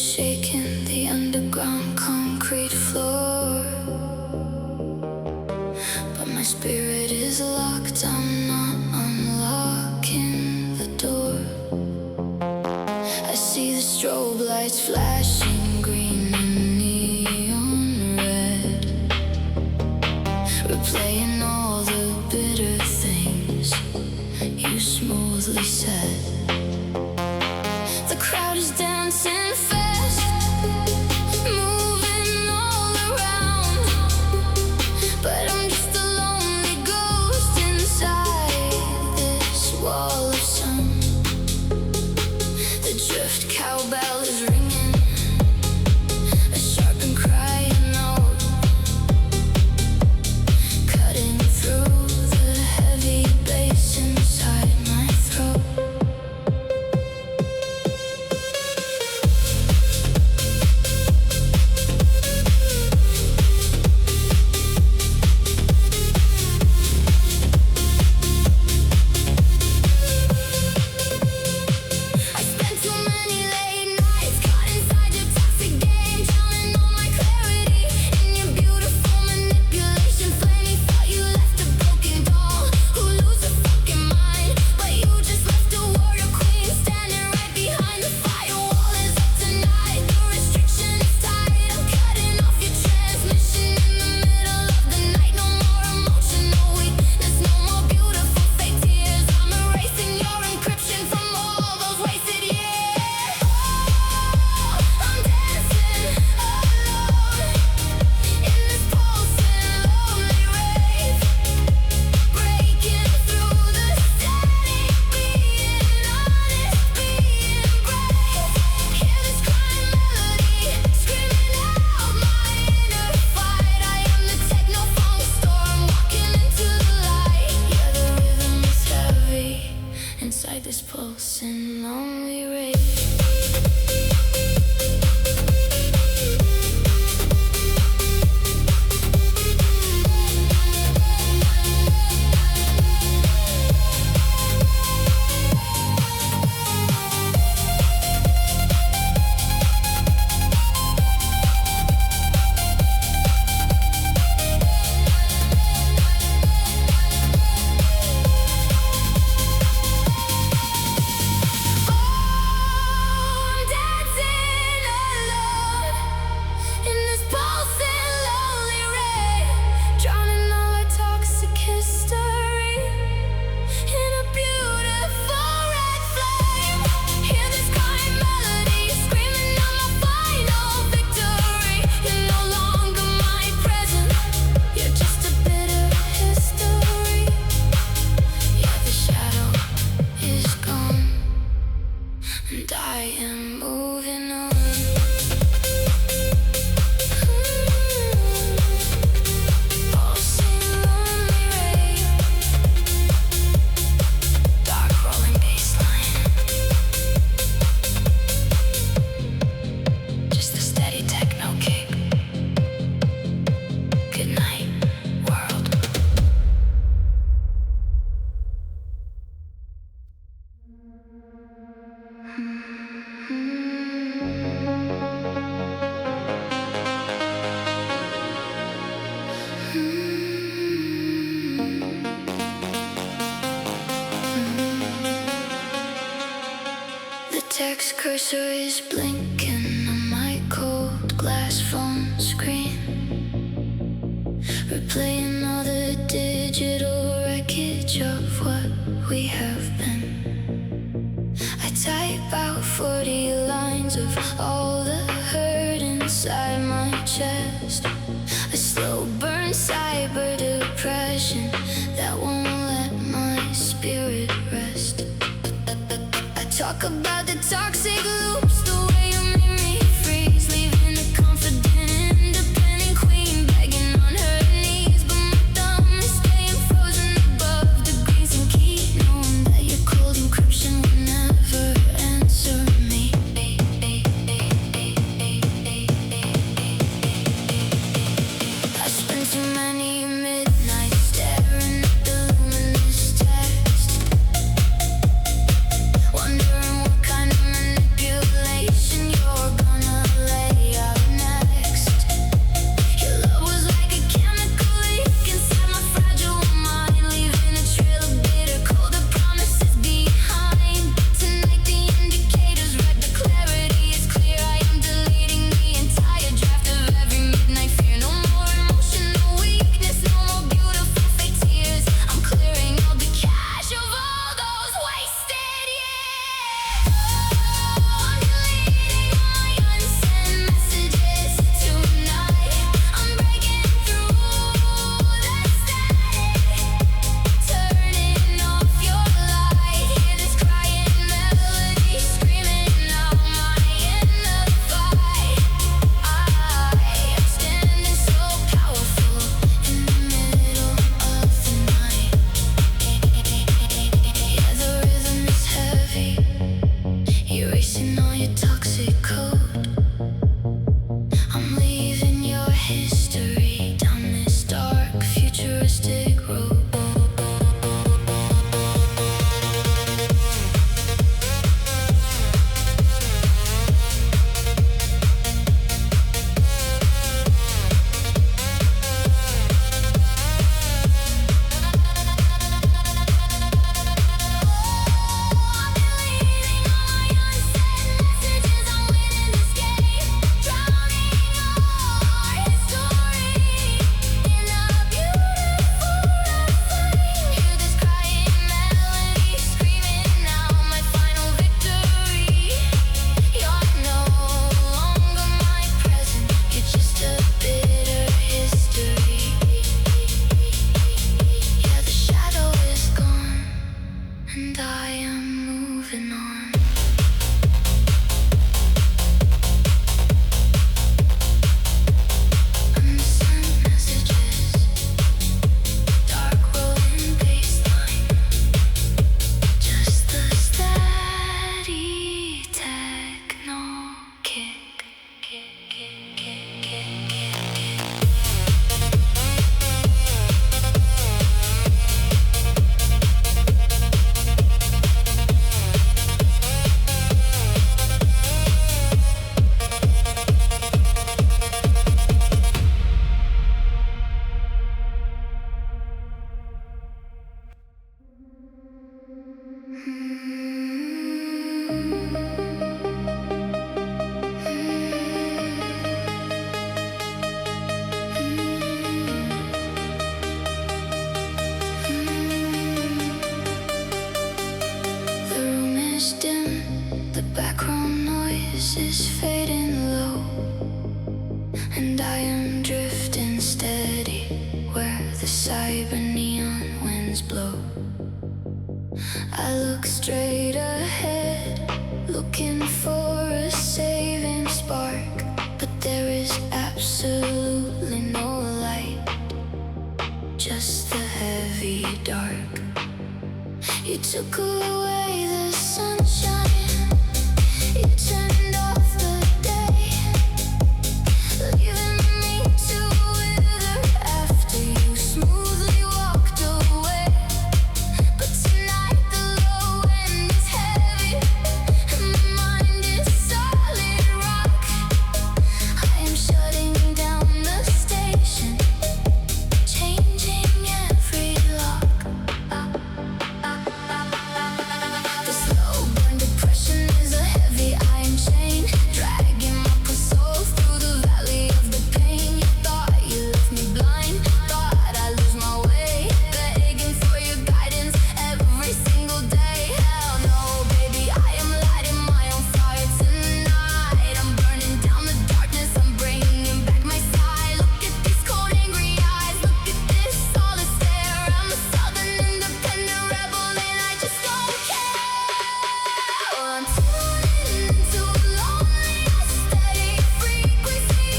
shaking the underground concrete floor. But my spirit is locked, I'm not unlocking the door. I see the strobe lights flashing green and neon red, replaying all the bitter things you smoothly said. The crowd is dancing fast, moving all around, but I'm just a lonely ghost inside this wall of sound. The drift cowbell is ringing, a sharpened crying note, cutting through the heavy bass inside my throat. I spent too many late nights caught inside your toxic game, drowning all my clarity in your beautiful manipulation. Flaming thought you left a broken doll who lose her fucking mind, but you just left a warrior queen standing right behind the firewall. Is up tonight, the restriction is tight. I'm cutting off your transmission in the middle of the night. No more emotional weakness, no more beautiful fake tears. I'm erasing your encryption from all those wasted years. I'm dancing alone in this pulsing lonely rave, breaking through the static, being honest, being brave. Hear this crying melody screaming out my inner fight. I am the techno phonk storm walking into the light. Yeah, the rhythm is heavy inside this pulsing lonely rave. I'm dancing alone in this pulsing lonely rave, drowning all our toxic history in a beautiful red flame. Hear this crying melody screaming out my final victory. You're no longer my present, you're just a bitter history. Yeah, the shadow is gone, and I am moving on. Pulsing lonely rave, dark rolling bassline, just a steady techno kick. Good night, world. The text cursor is blinking on my cold glass phone screen, replaying all the digital wreckage of what we have been. I type out 40 lines of all the hurt inside my chest, a slow burn cyber depression that won't let my spirit rest. I talk about the toxic loops, the way you made me freeze, leaving a confident, independent queen begging on her knees. But my thumb is staying frozen above degrees and keep knowing that your cold encryption will never answer me. I spent too many midnights staring at the luminous text, wondering what kind of manipulation you're gonna is dim, the background noise is fading low, and I am drifting steady where the cyber neon winds blow. I look straight ahead, looking for a saving spark, but there is absolutely no light, just the heavy dark. You took away the sunshine, you turned off the day, leaving me to wither after you smoothly walked away. But tonight the low end is heavy, and my mind is solid rock. I am shutting down the station, changing every lock. The slow burn depression is a heavy iron chain, dragging my poor soul through the valley of the pain. You thought you left me blind, thought I'd lose my way, begging for your guidance every single day. Hell no, baby, I am lighting my own fire tonight. I'm burning down the darkness, I'm bringing back my side. Look at these cold angry eyes, look at this solid stare. I'm a southern independent rebel and I just don't care. Well, I'm tuning into a lonely aesthetic frequency,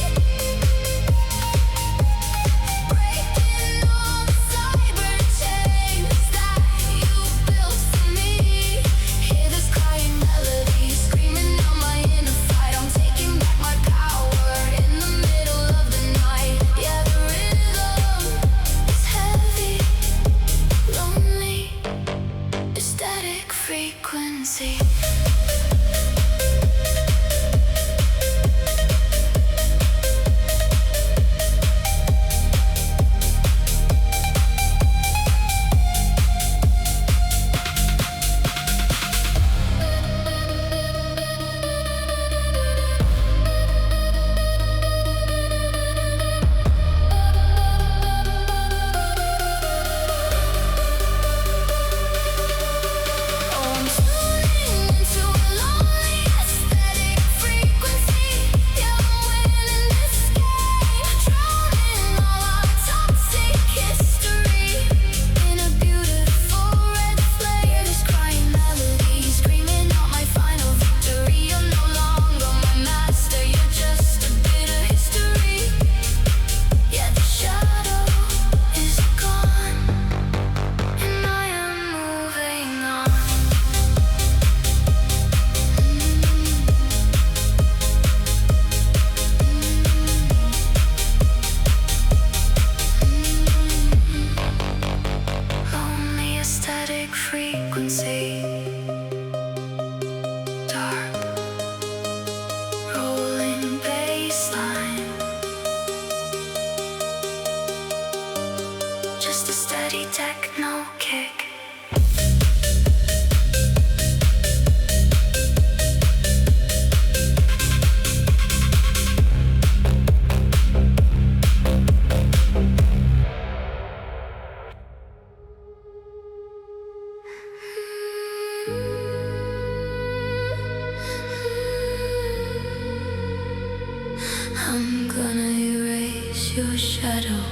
breaking all the cyber chains that you built for me. Hear this crying melody screaming out my inner fight. I'm taking back my power in the middle of the night. Yeah, the rhythm is heavy, lonely, ecstatic frequency. I'm tuning into a lonely aesthetic frequency. Yeah, I'm winning this game, drowning all our toxic history in a beautiful red flare. This crying melody screaming out my final victory. You're no longer my master, you're just a bit of history. Yeah, the shadow is gone, and I am moving on. Lonely aesthetic frequency, dark, rolling bassline, just a steady techno kick. I'm gonna erase your shadow.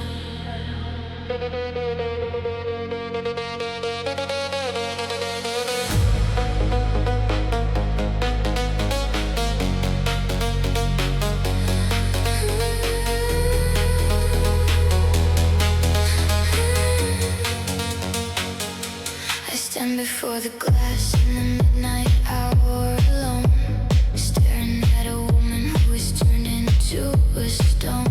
I stand before the glass in the midnight hour alone, staring at a woman who is turned into a stone.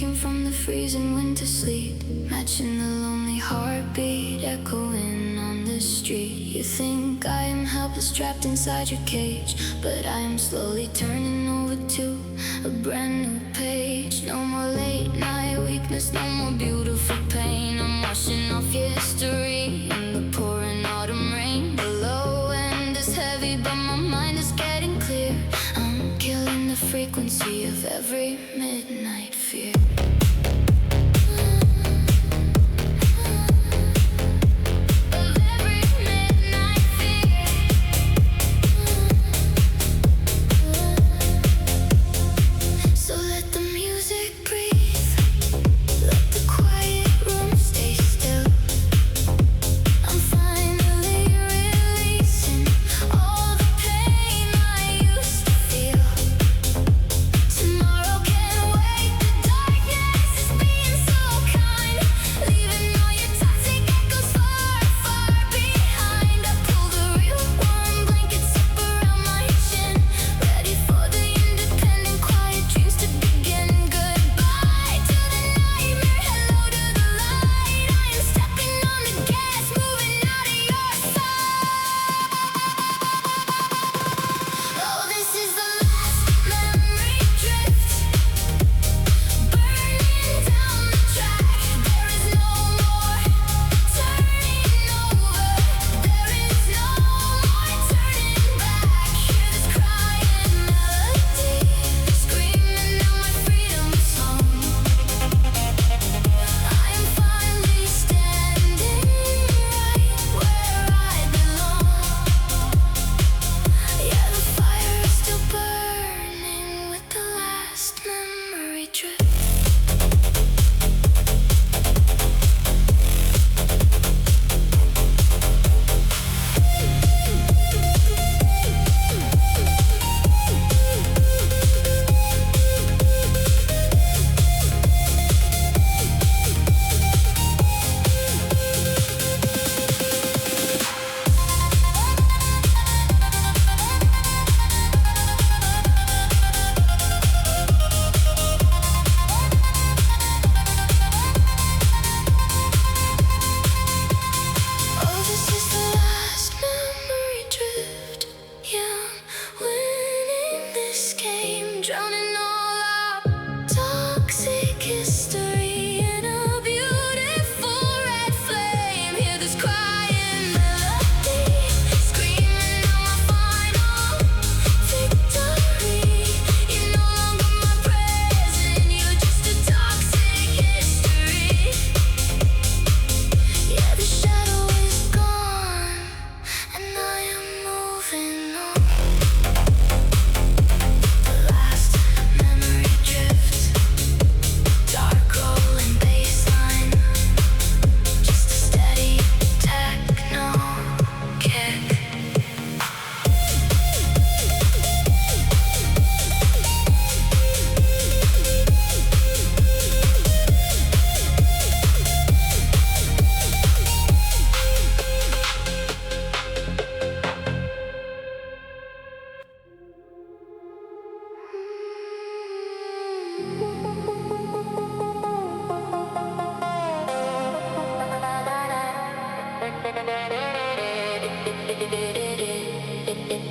waking from the freezing winter sleet, matching the lonely heartbeat echoing on the street. You think I am helpless, trapped inside your cage, but I am slowly turning over to a brand new page. No more late night weakness, no more beautiful pain. I'm washing off your history in the pouring autumn rain. The low end is heavy, but my mind is getting clear. I'm killing the frequency of every midnight fear.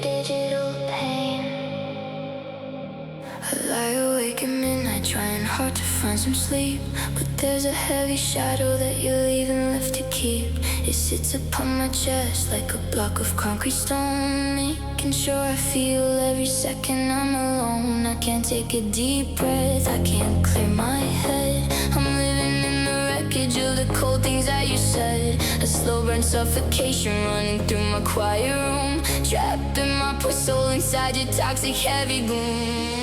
Digital pain. I lie awake at midnight, trying hard to find some sleep, but there's a heavy shadow that you're leaving left to keep. It sits upon my chest like a block of concrete stone, making sure I feel every second I'm alone. I can't take a deep breath, I can't clear my head. I'm living in the wreckage of the cold things that you said. A slow burn suffocation running through my quiet room, trapped in my poor soul inside your toxic heavy gloom.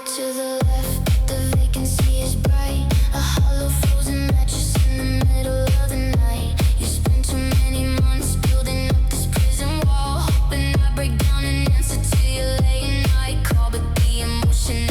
To the left, the vacancy is bright. A hollow frozen mattress in the middle of the night. You spent too many months building up this prison wall, hoping I break down and answer to your late night call. But the emotion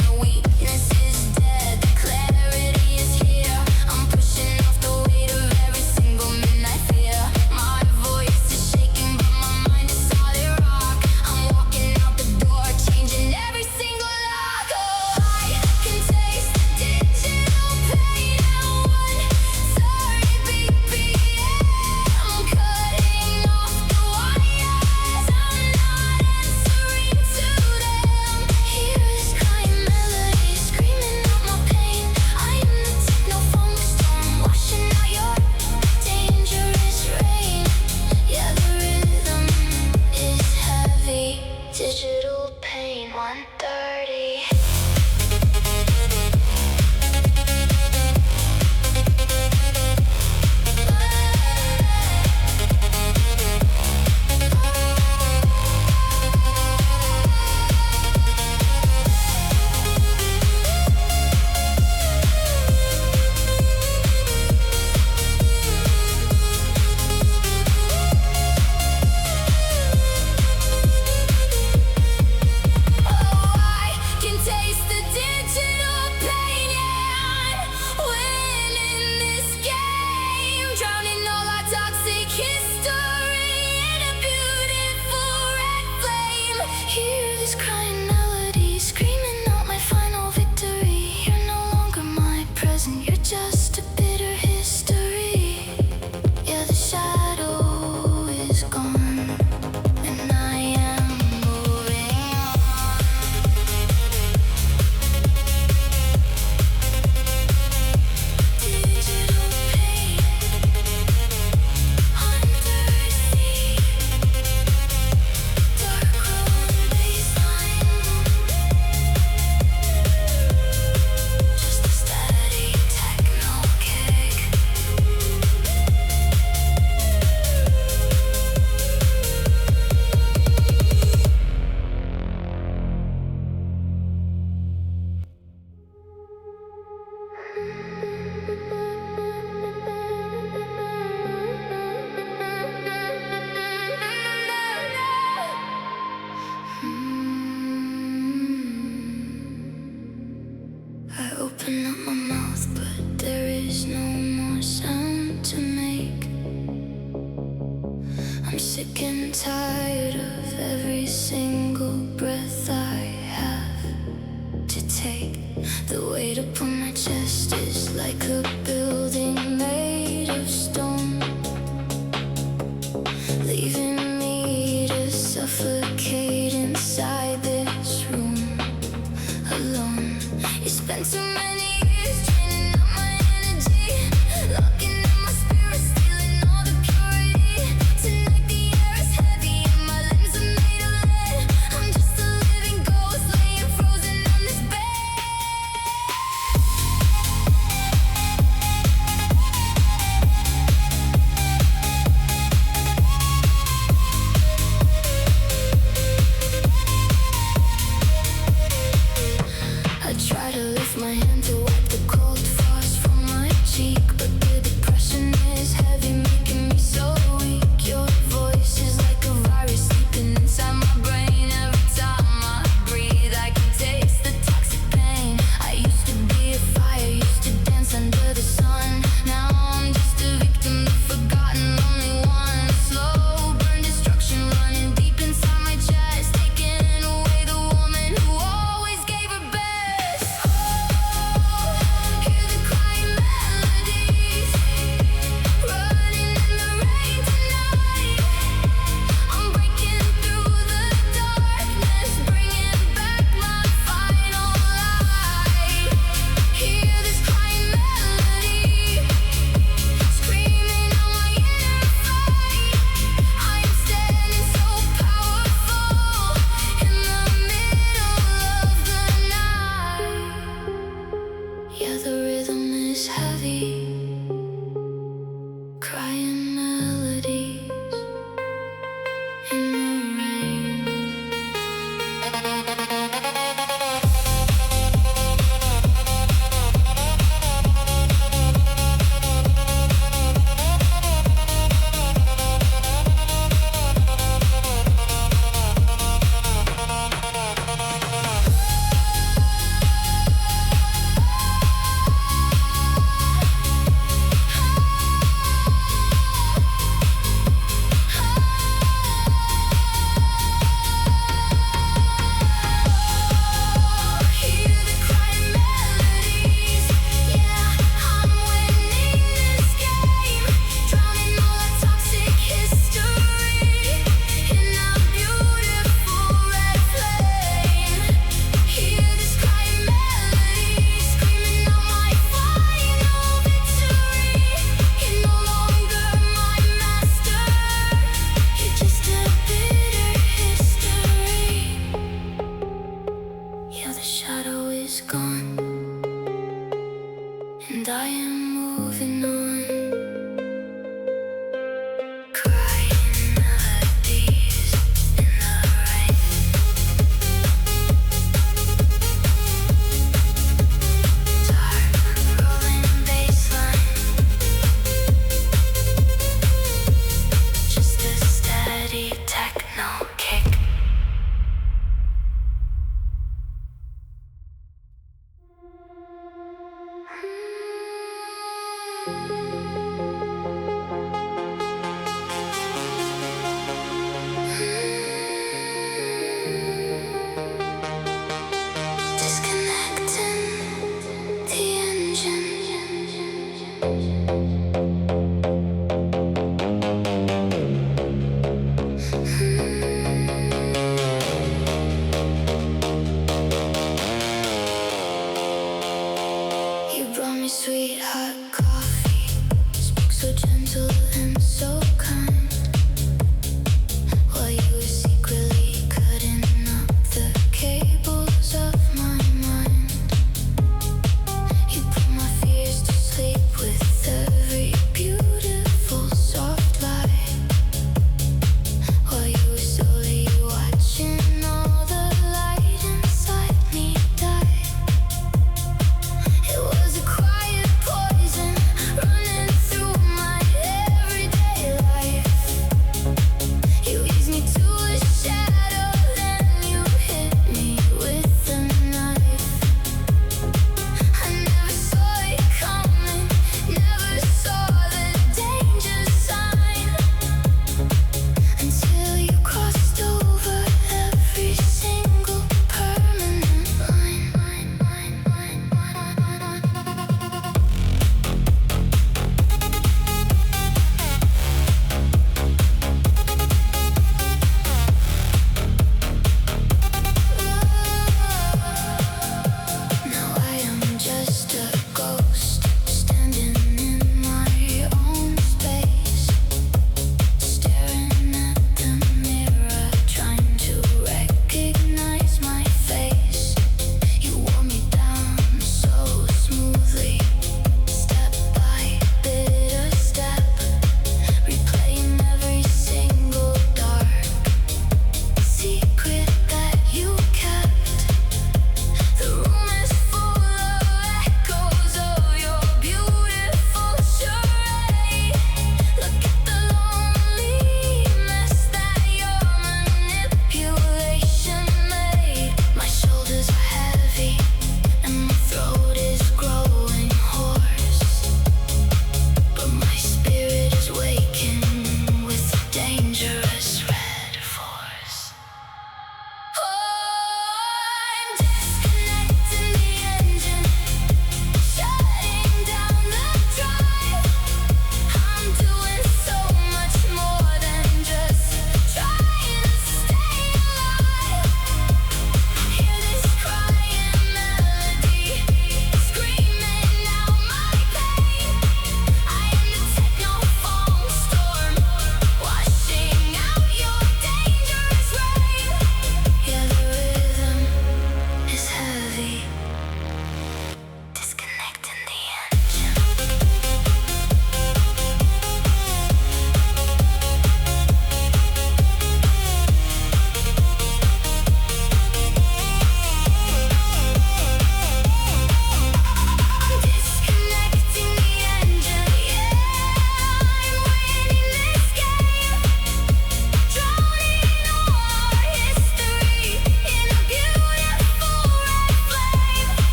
make history in a beautiful red flame. Hear this crying melody, screaming out my final victory. You're no longer my present, you're just a bitter history. Yeah, the shadow is gone, and I am moving on. Digital paint undersea, dark room baseline, just a steady techno kick. I open up my mouth, but there is no more sound to make. I'm sick and tired of every single breath I have to take. The weight upon my chest is like a building made of stone, leaving me to suffocate inside this room alone. You spent too many years draining up my energy, locking up my spirit, stealing all the purity. Tonight the air is heavy and my limbs are made of lead. I'm just a living ghost laying frozen on this bed.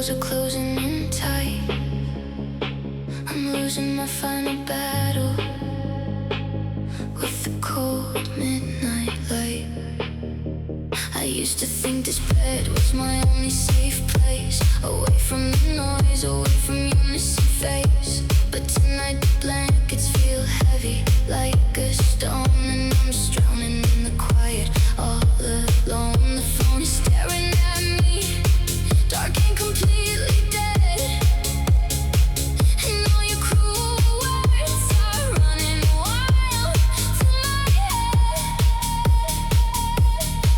doors are closing in tight. I'm losing my final battle with the cold midnight light. I used to think this bed was my only safe place, away from the noise, away from your missing face. But tonight the blankets feel heavy, like a stone, and I'm just drowning in the quiet, all alone. The phone is staring at me, dark and completely dead, and all your cruel words are running wild through my head.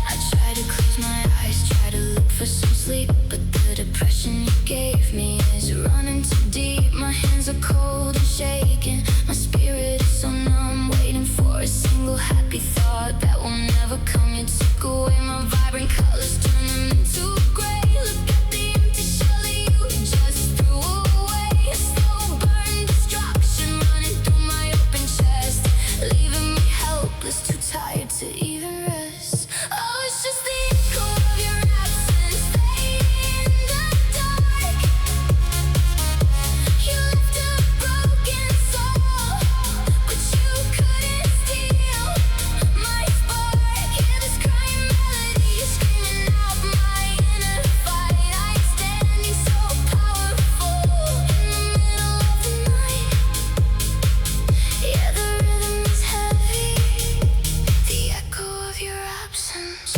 I try to close my eyes, try to look for some sleep, but the depression you gave me is running too deep. My hands are cold and shaking, my spirit is so numb, waiting for a single happy thought that will never come. You took away my vibrant colors, turned them into gray. Look at the empty shell that you just threw away. A slow burn, destruction running through my open chest, leaving me helpless, too tired to even rest. Oh, it's just the echo of your absence, fading in the dark. You left a broken soul, but you couldn't steal my spark. Hear this crying melody screaming out my inner fight. I am standing so powerful in the middle of the night. Yeah, the rhythm is heavy, the echo of your absence.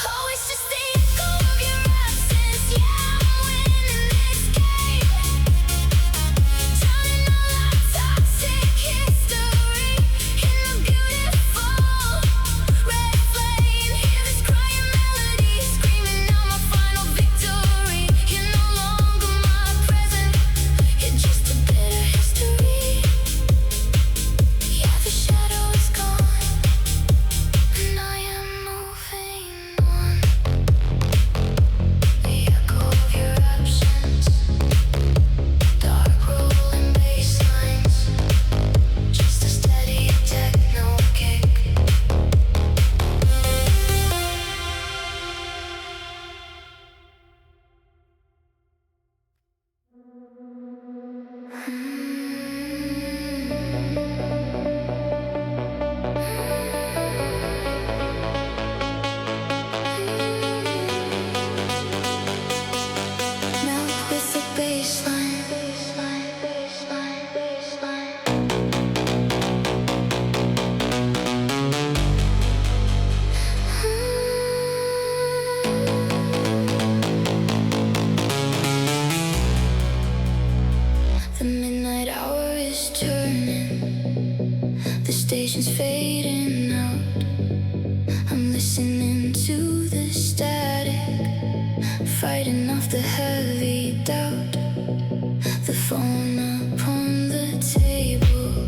Oh, it's just the echo of your absence. Yeah, I'm winning this game, drowning all our toxic history in the beautiful red flame. Hear this crying melody screaming out my final victory. You're no longer my present, you're just a bitter history. Yeah, the shadow is gone, and I am moving on. The echo of your absence, dark rolling basslines, just a steady techno kick. Melt with the bassline, bassline, bassline, bassline. The midnight hour is turning, the station's fading out. I'm listening to the static, fighting off the heavy doubt. The phone upon the table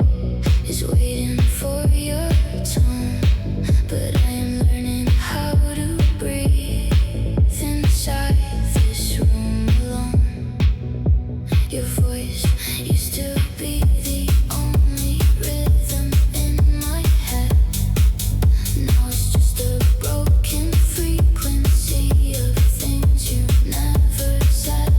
is waiting for your tone, but I am learning how to breathe inside this room alone. Your voice used to be the only rhythm in my head. Now it's just a broken frequency of things you never said.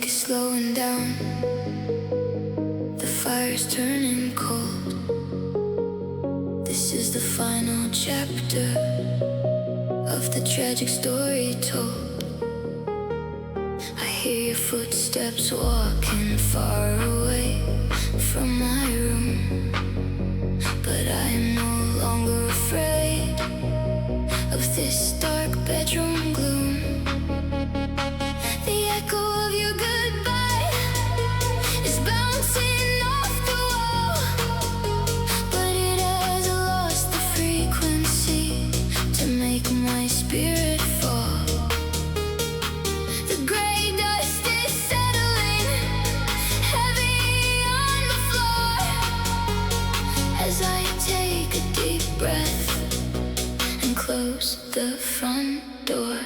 slowing down. The fire's turning cold. This is the final chapter of the tragic story told. I hear your footsteps walking far away from my room, but I am no longer afraid of this dark bedroom gloom. The echo of your goodbye is bouncing off the wall, but it has lost the frequency to make my spirit fall. The gray dust is settling heavy on the floor as I take a deep breath and close the front door.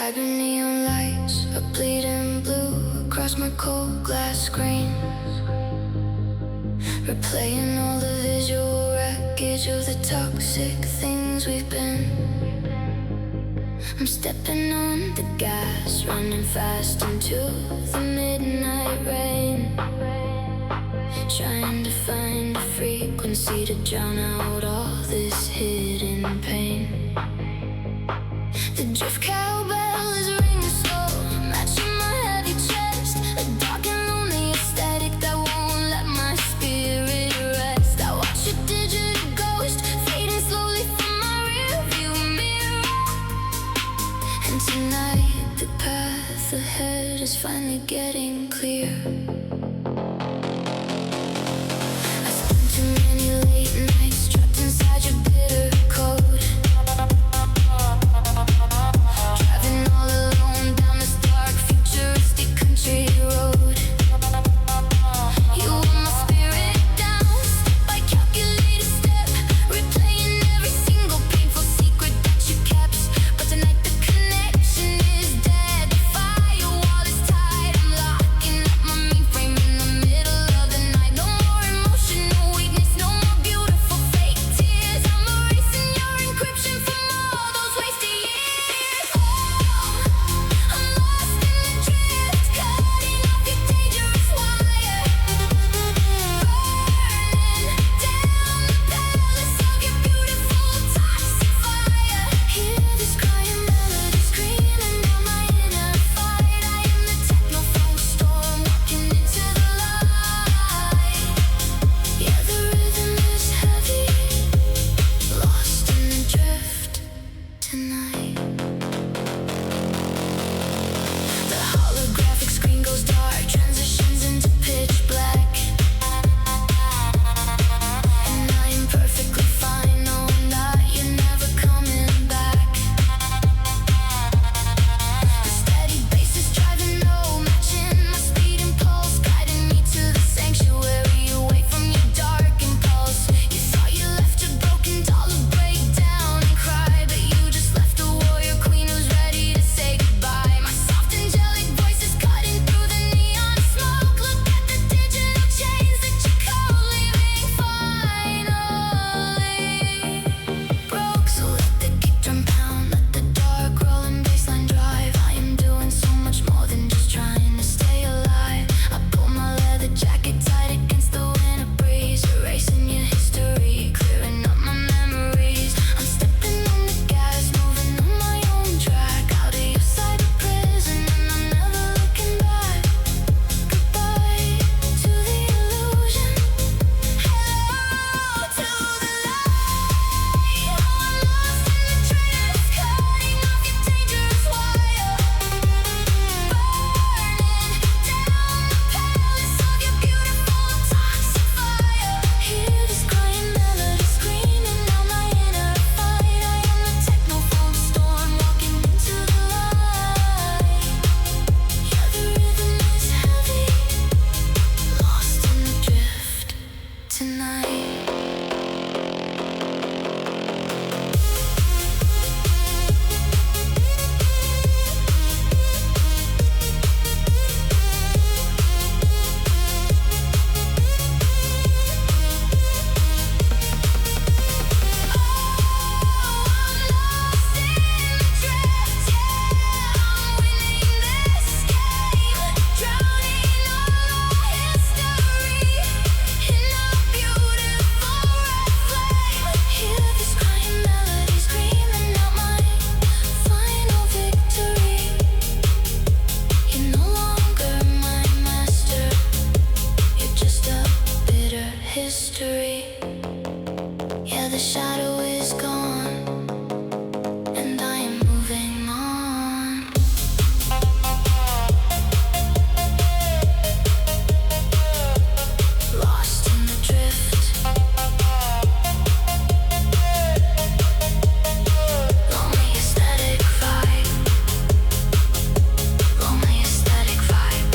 vibrant neon lights are bleeding blue across my cold glass screen, replaying all the visual wreckage of the toxic things we've been. I'm stepping on the gas, running fast into the midnight rain, trying to find a frequency to drown out all this hidden pain. The drift cowbell is ringing slow, matching my heavy chest, a dark and lonely aesthetic that won't let my spirit rest. I watch a digital ghost fading slowly from my rearview mirror, and tonight the path ahead is finally getting clear. I spent too many late nights trapped inside your bitter code, driving all alone down this dark futuristic country road. You want my spirit down by calculated step, replaying every single painful secret that you kept. But tonight the connection is dead, the firewall is tied. I'm locking up my mainframe in the middle of the night. No more emotional weakness, no more beautiful fake tears. I'm erasing your encryption from all those wasted years. Oh, I'm lost in the drift, cutting off your dangerous wire, burning down the palace of your beautiful toxic fire. Hear this crying melody screaming down my inner fight. I am the techno phonk storm walking into the light. Yeah, the rhythm is heavy, lost in the drift tonight. The holographic screen goes dark, transitions into pitch black, and I am perfectly fine knowing that you're never coming back. The steady bass is driving low, matching my speed and pulse, guiding me to the sanctuary away from your dark impulse. You thought you left a broken doll to break down and cry, but you just left a warrior queen who's ready to say goodbye. My soft angelic voice is cutting through the neon smoke. Look at the digital chains that you code, leaving finally broke. So let the kick drum pound, let the dark rolling bassline drive. I am doing so much more than just trying to stay alive. I pull my leather jacket tight against the winter breeze, erasing your history, clearing up my memories. I'm stepping on the gas, moving on my own track, out of your cyber prison, and I'm never looking back. Goodbye to the illusion, hello to the light. Oh, I'm lost in the drift, cutting off your dangerous wire, burning down the palace of your beautiful toxic fire. Hear this crying melody screaming down my inner fight. I am the techno phonk storm walking into the light. Yeah, the rhythm is heavy, lost in the drift tonight. History. Yeah, the shadow is gone, and I am moving on. Lost in the drift, lonely aesthetic vibe, lonely aesthetic vibe.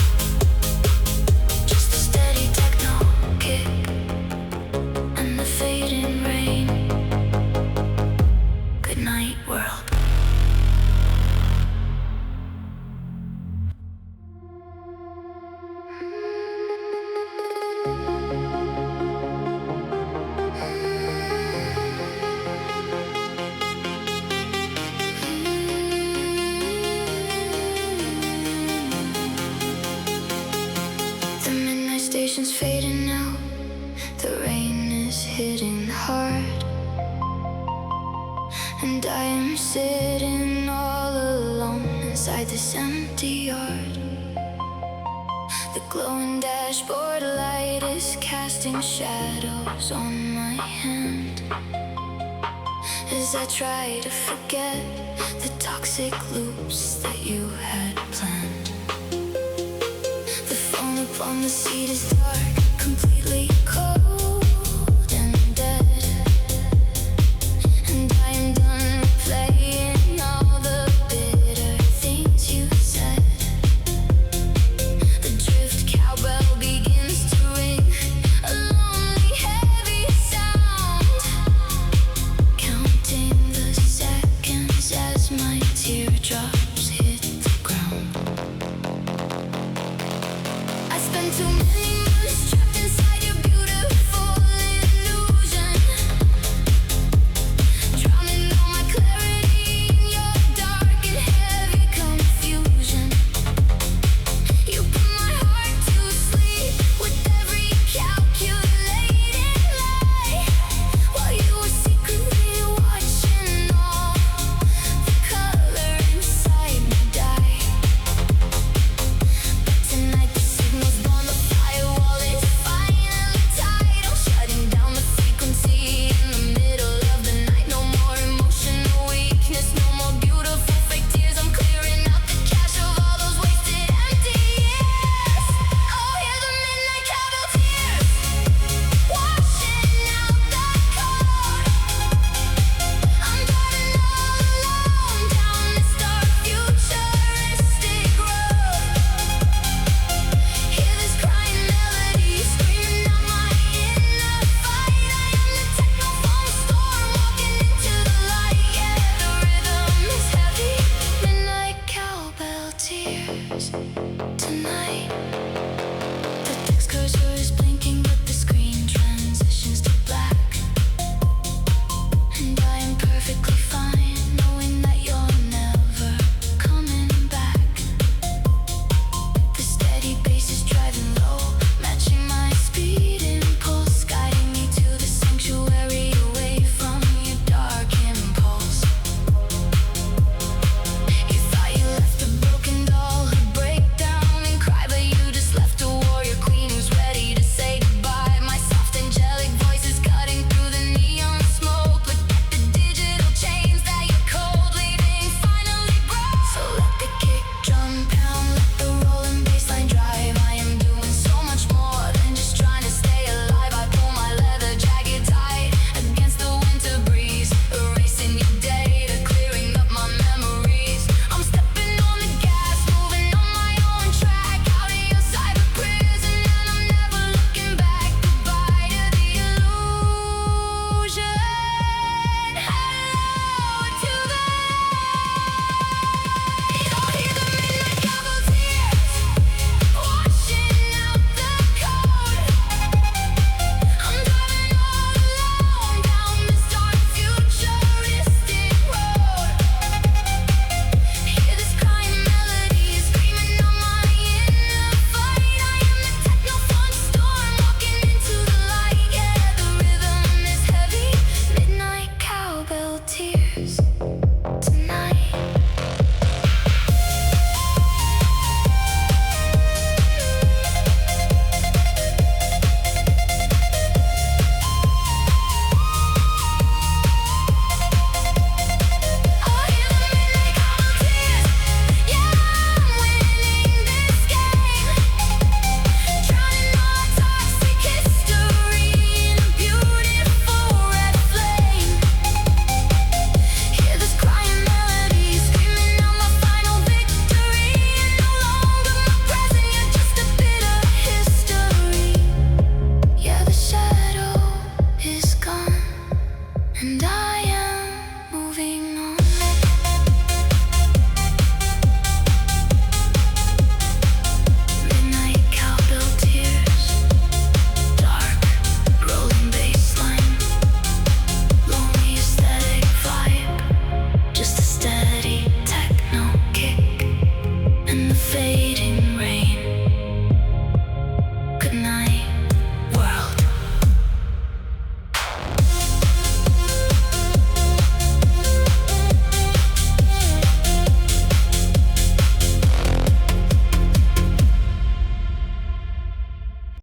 Just a steady techno kick. And I am sitting all alone inside this empty yard. The glowing dashboard light is casting shadows on my hand as I try to forget the toxic loops that you had planned. The phone upon the seat is dark, complete.